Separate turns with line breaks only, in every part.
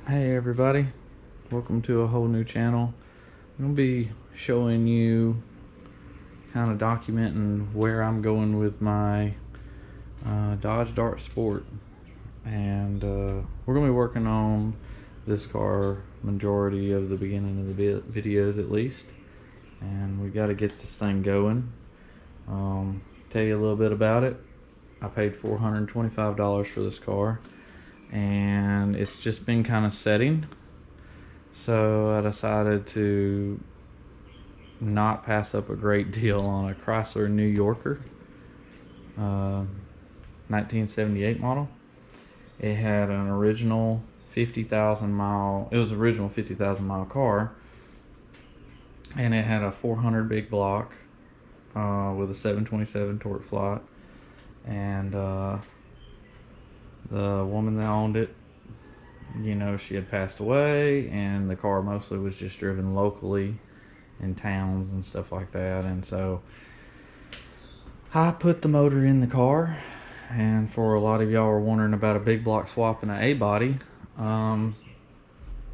Hey everybody, welcome to a whole new channel. I'm going to be showing you, kind of documenting where I'm going with my Dodge Dart Sport. And we're going to be working on this car majority of the beginning of the videos at least. And we got to get this thing going. Tell you a little bit about it. I paid $425 for this car, and it's just been kind of setting. So I decided to not pass up a great deal on a Chrysler New Yorker, 1978 model. It had an original 50,000 mile, it was an original 50,000 mile car, and it had a 400 big block with a 727 torque flight. And the woman that owned it, she had passed away, and the car mostly was just driven locally in towns and stuff like that. And so I put the motor in the car, and for a lot of y'all are wondering about a big block swap and an A-body,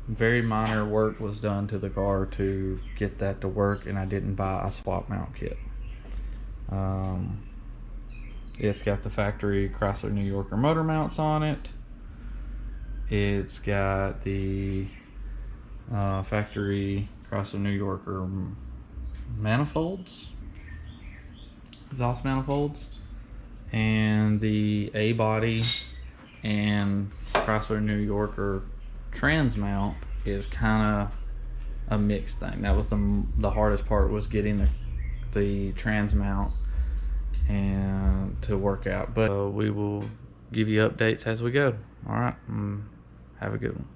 very minor work was done to the car to get that to work, and I didn't buy a swap mount kit. It's got the factory Chrysler New Yorker motor mounts on it. It's got the factory Chrysler New Yorker manifolds, exhaust manifolds, and the A-body and Chrysler New Yorker trans mount is kind of a mixed thing. That was the hardest part, was getting the trans mount and to work out, but we will give you updates as we go. All right, have a good one.